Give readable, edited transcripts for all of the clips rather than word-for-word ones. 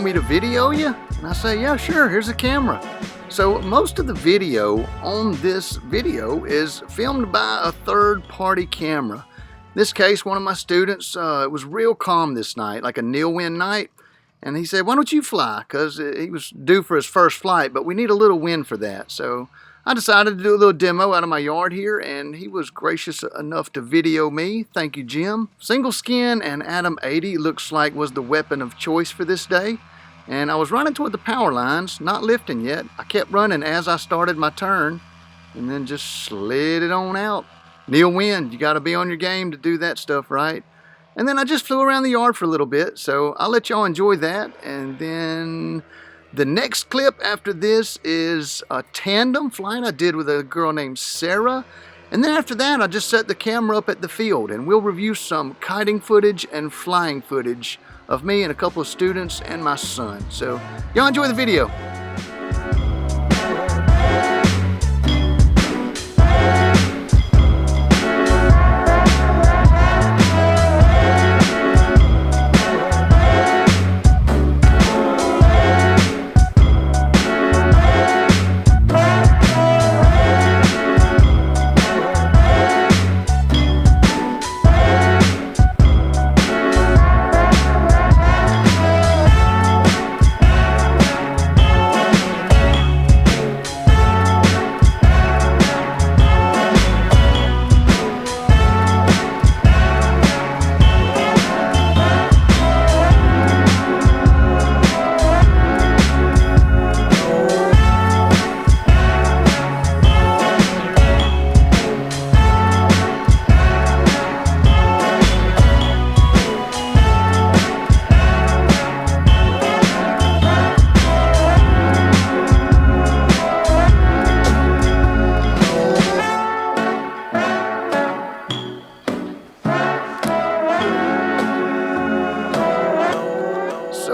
want me to video you? And I say, yeah, sure, here's a camera. So most of the video on this video is filmed by a third-party camera. In this case, one of my students, it was real calm this night, like a nil wind night. And he said, why don't you fly? Because he was due for his first flight, but we need a little wind for that. So I decided to do a little demo out of my yard here, and he was gracious enough to video me. Thank you, Jim. Single skin and Adam 80 looks like was the weapon of choice for this day. And I was running toward the power lines, not lifting yet. I kept running as I started my turn, and then just slid it on out. Nil wind, you gotta be on your game to do that stuff, right? And then I just flew around the yard for a little bit, so I'll let y'all enjoy that. And then the next clip after this is a tandem flight I did with a girl named Sara. And then after that, I just set the camera up at the field, and we'll review some kiting footage and flying footage of me and a couple of students and my son. So y'all enjoy the video.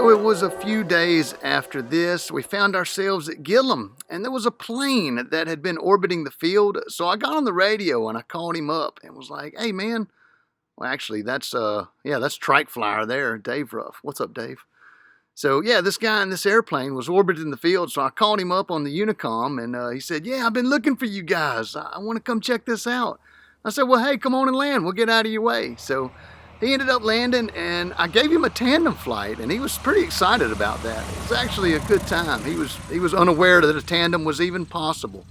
It was a few days after this, we found ourselves at Gillum, and there was a plane that had been orbiting the field. So I got on the radio and I called him up and was like, hey man, well actually that's Trike Flyer there, Dave Ruff. What's up, Dave? So yeah, this guy in this airplane was orbiting the field, so I called him up on the Unicom, and he said, yeah, I've been looking for you guys. I want to come check this out. I said, well, hey, come on and land. We'll get out of your way. So he ended up landing, and I gave him a tandem flight, and he was pretty excited about that. It was actually a good time. He was unaware that a tandem was even possible.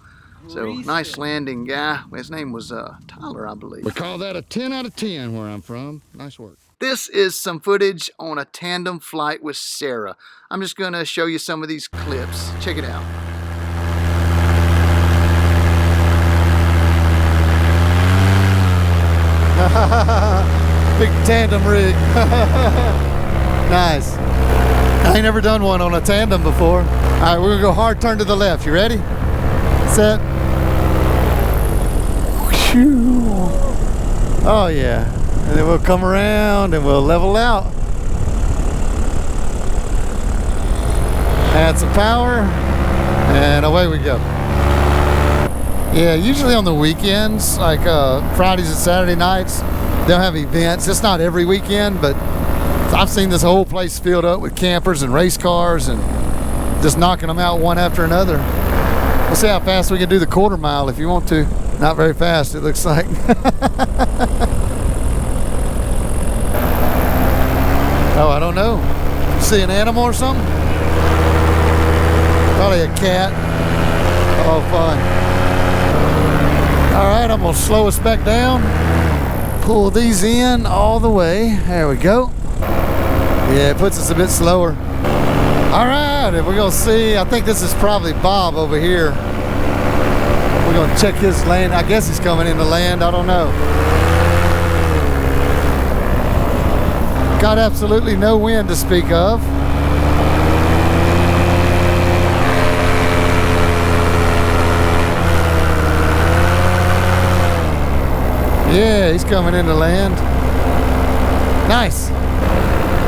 So nice landing, guy. His name was Tyler, I believe. We call that a 10 out of 10 where I'm from. Nice work. This is some footage on a tandem flight with Sara. I'm just gonna show you some of these clips. Check it out. Big tandem rig. Nice. I ain't never done one on a tandem before. All right, we're gonna go hard turn to the left. You ready? Set. Oh yeah. And then we'll come around and we'll level out. Add some power, and away we go. Yeah, usually on the weekends, like Fridays and Saturday nights, they'll have events. It's not every weekend, but I've seen this whole place filled up with campers and race cars and just knocking them out one after another. We'll see how fast we can do the quarter mile if you want to. Not very fast, it looks like. Oh, I don't know. You see an animal or something? Probably a cat. Oh, fun. All right, I'm gonna slow us back down. Pull these in all the way. There we go. Yeah, it puts us a bit slower. All right, and we're gonna see, I think this is probably Bob over here. We're gonna check his land. I guess he's coming in to land, I don't know. Got absolutely no wind to speak of. Yeah, he's coming in to land. Nice.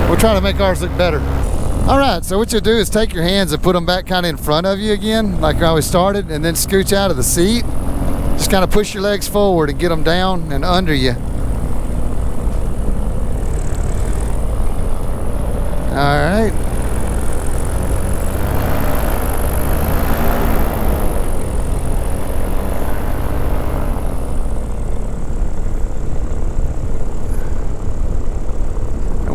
We'll try to make ours look better. All right, so what you'll do is take your hands and put them back kind of in front of you again, like how we started, and then scooch out of the seat. Just kind of push your legs forward and get them down and under you. All right.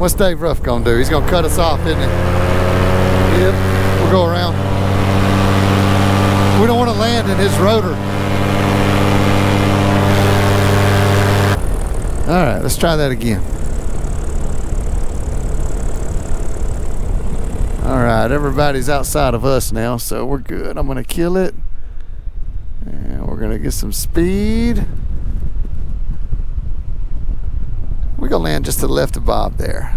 What's Dave Ruff gonna do? He's gonna cut us off, isn't he? Yep. We'll go around. We don't want to land in his rotor. All right, let's try that again. All right, everybody's outside of us now, so we're good. I'm gonna kill it. And we're gonna get some speed. We're gonna land just to the left of Bob there.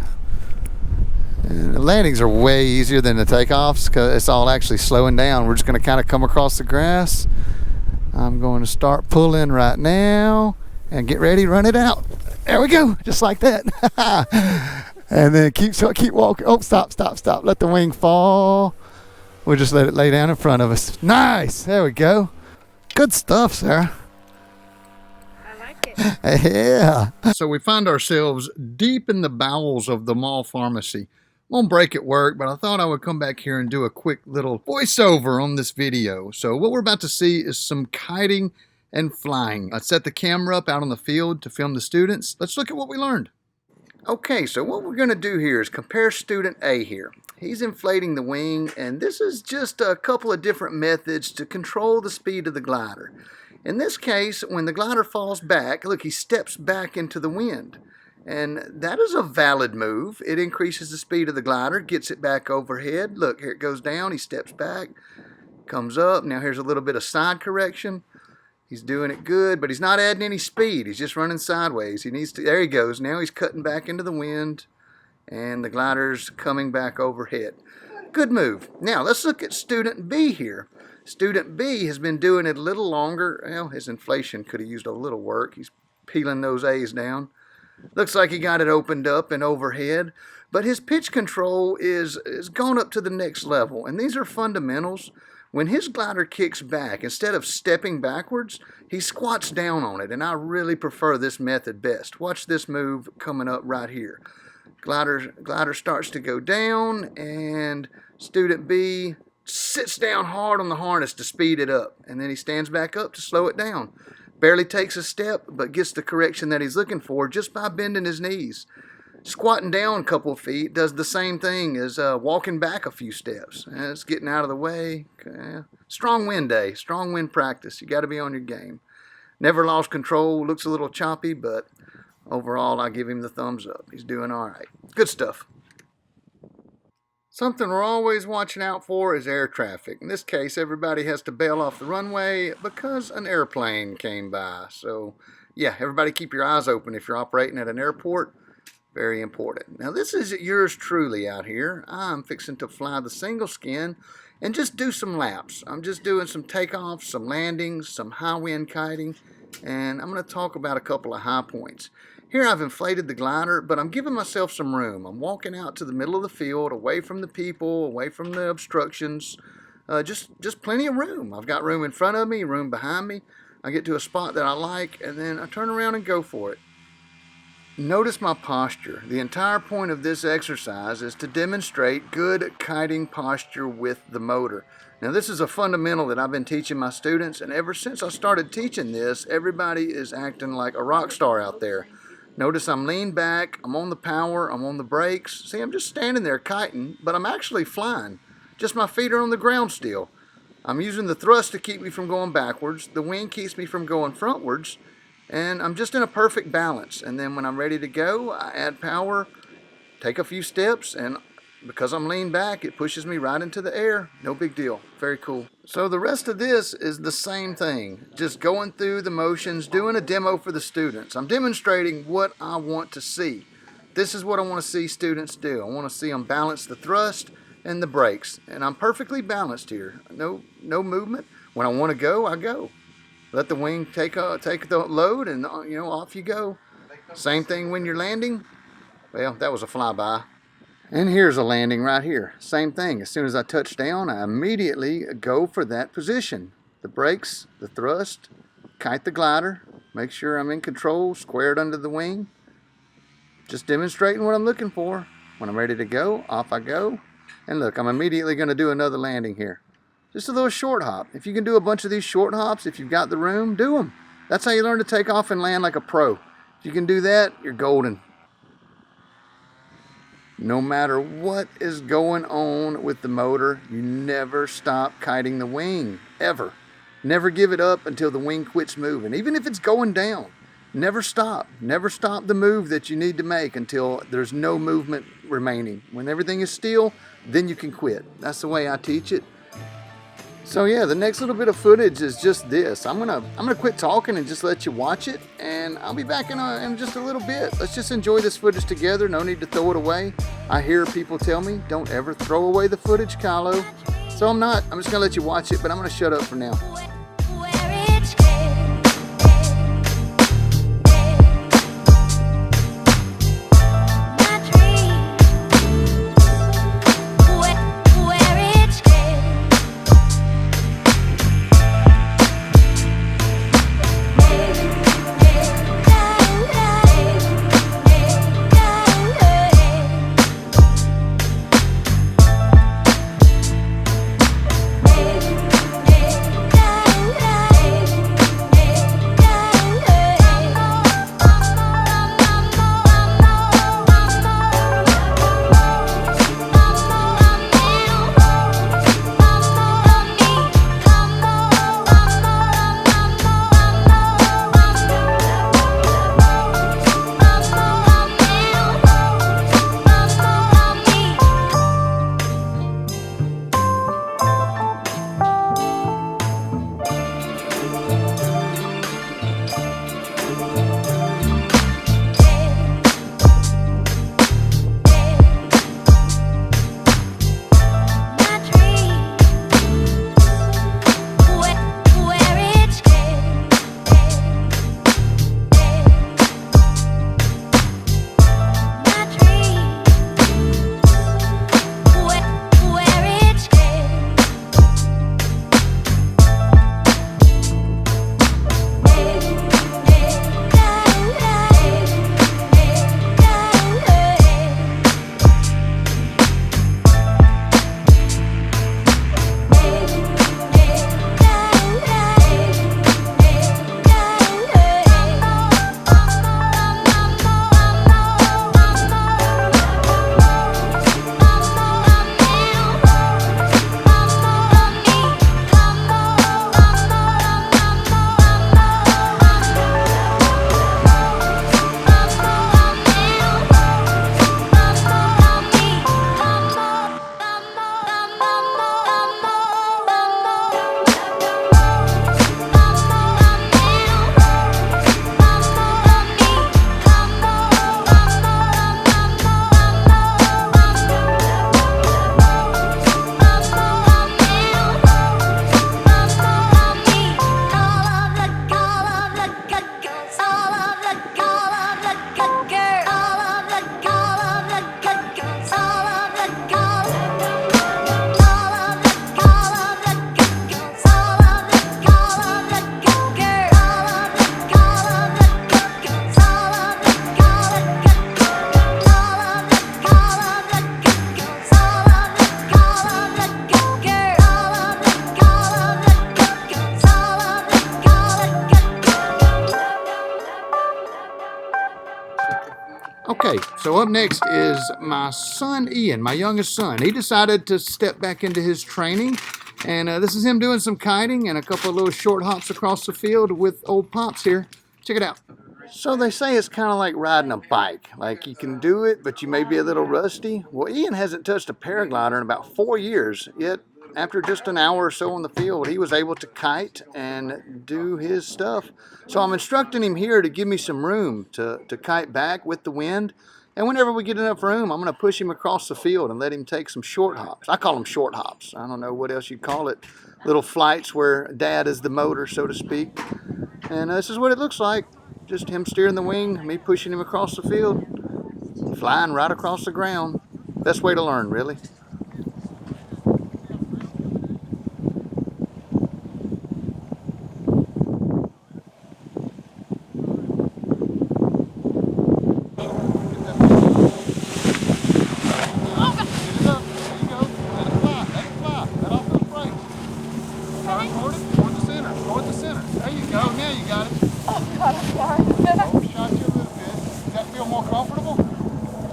And the landings are way easier than the takeoffs because it's all actually slowing down. We're just going to kind of come across the grass. I'm going to start pulling right now and get ready to run it out. There we go, just like that. And then keep walking. Oh, stop. Let the wing fall. We'll just let it lay down in front of us. Nice, there we go. Good stuff, Sarah. Yeah. So we find ourselves deep in the bowels of the mall pharmacy. I'm on break at work, but I thought I would come back here and do a quick little voiceover on this video. So what we're about to see is some kiting and flying. I set the camera up out on the field to film the students. Let's look at what we learned. Okay, so what we're going to do here is compare student A here. He's inflating the wing, and this is just a couple of different methods to control the speed of the glider. In this case, when the glider falls back, look, he steps back into the wind. And that is a valid move. It increases the speed of the glider, gets it back overhead. Look, here it goes down, he steps back, comes up. Now here's a little bit of side correction. He's doing it good, but he's not adding any speed. He's just running sideways. He needs to, there he goes. Now he's cutting back into the wind, and the glider's coming back overhead. Good move. Now let's look at student B here. Student B has been doing it a little longer. Well, his inflation could have used a little work. He's peeling those A's down. Looks like he got it opened up and overhead, but his pitch control is gone up to the next level, and these are fundamentals. When his glider kicks back, instead of stepping backwards, he squats down on it, and I really prefer this method best. Watch this move coming up right here. Glider starts to go down, and student B sits down hard on the harness to speed it up, and then he stands back up to slow it down. Barely takes a step, but gets the correction that he's looking for just by bending his knees. Squatting down a couple of feet does the same thing as walking back a few steps. It's getting out of the way. Strong wind day, strong wind practice. You got to be on your game. Never lost control, looks a little choppy, but overall I give him the thumbs up. He's doing all right. Good stuff. Something we're always watching out for is air traffic. In this case, everybody has to bail off the runway because an airplane came by. So, yeah, everybody keep your eyes open if you're operating at an airport. Very important. Now, this is yours truly out here. I'm fixing to fly the single skin and just do some laps. I'm just doing some takeoffs, some landings, some high wind kiting, and I'm going to talk about a couple of high points. Here I've inflated the glider, but I'm giving myself some room. I'm walking out to the middle of the field, away from the people, away from the obstructions. Just plenty of room. I've got room in front of me, room behind me. I get to a spot that I like, and then I turn around and go for it. Notice my posture. The entire point of this exercise is to demonstrate good kiting posture with the motor. Now this is a fundamental that I've been teaching my students, and ever since I started teaching this, everybody is acting like a rock star out there. Notice I'm leaned back, I'm on the power, I'm on the brakes. See, I'm just standing there kiting, but I'm actually flying. Just my feet are on the ground still. I'm using the thrust to keep me from going backwards. The wing keeps me from going frontwards. And I'm just in a perfect balance. And then when I'm ready to go, I add power, take a few steps, and because I'm leaned back, it pushes me right into the air. No big deal. Very cool. So the rest of this is the same thing. Just going through the motions, doing a demo for the students. I'm demonstrating what I want to see. This is what I want to see students do. I want to see them balance the thrust and the brakes. And I'm perfectly balanced here. No movement. When I want to go, I go. Let the wing take the load, and off you go. Same thing when you're landing. Well, that was a flyby. And here's a landing right here. Same thing. As soon as I touch down, I immediately go for that position. The brakes, the thrust, kite the glider, make sure I'm in control, squared under the wing. Just demonstrating what I'm looking for. When I'm ready to go, off I go. And look, I'm immediately going to do another landing here. Just a little short hop. If you can do a bunch of these short hops, if you've got the room, do them. That's how you learn to take off and land like a pro. If you can do that, you're golden. No matter what is going on with the motor, you never stop kiting the wing, ever. Never give it up until the wing quits moving, even if it's going down. Never stop. Never stop the move that you need to make until there's no movement remaining. When everything is still, then you can quit. That's the way I teach it. So yeah, the next little bit of footage is just this. I'm gonna quit talking and just let you watch it, and I'll be back in just a little bit. Let's just enjoy this footage together. No need to throw it away. I hear people tell me, don't ever throw away the footage, Kylo. So I'm not. I'm just gonna let you watch it, but I'm gonna shut up for now. Okay, so up next is my son Ian, my youngest son. He decided to step back into his training, and this is him doing some kiting and a couple of little short hops across the field with old Pops here. Check it out. So they say it's kind of like riding a bike. Like you can do it, but you may be a little rusty. Well, Ian hasn't touched a paraglider in about 4 years, yet after just an hour or so on the field, he was able to kite and do his stuff. So I'm instructing him here to give me some room to kite back with the wind. And whenever we get enough room, I'm going to push him across the field and let him take some short hops. I call them short hops. I don't know what else you'd call it. Little flights where dad is the motor, so to speak. And this is what it looks like. Just him steering the wing, me pushing him across the field, flying right across the ground. Best way to learn, really.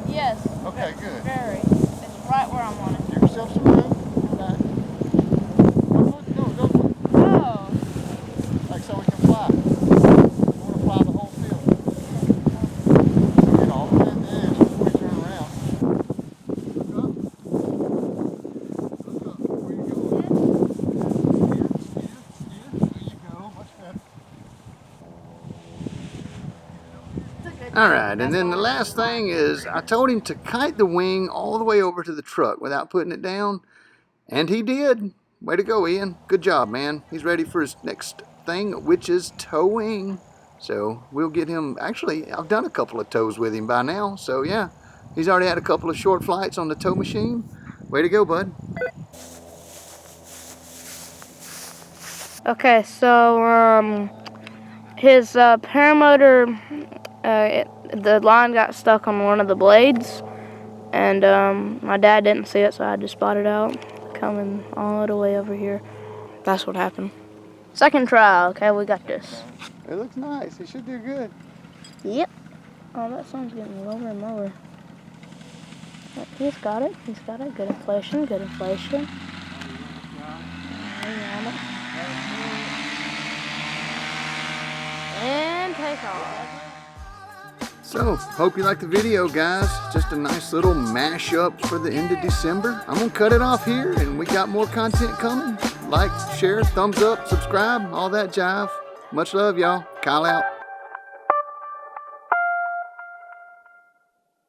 Yes. Okay, good. Very. Alright, and then the last thing is I told him to kite the wing all the way over to the truck without putting it down, and he did. Way to go, Ian. Good job, man. He's ready for his next thing, which is towing. So we'll get him, actually, I've done a couple of tows with him by now, so yeah. He's already had a couple of short flights on the tow machine. Way to go, bud. Okay, so his paramotor, the line got stuck on one of the blades, and my dad didn't see it, so I had to spot it out coming all the way over here. That's what happened. Second try. Okay, we got this. It looks nice. He should do good. Yep. Oh, that sun's getting lower and lower. He's got it. He's got it. Good inflation. Good inflation. And take off. So, hope you liked the video, guys. Just a nice little mashup for the end of December. I'm going to cut it off here, and we got more content coming. Like, share, thumbs up, subscribe, all that jive. Much love, y'all. Kyle out.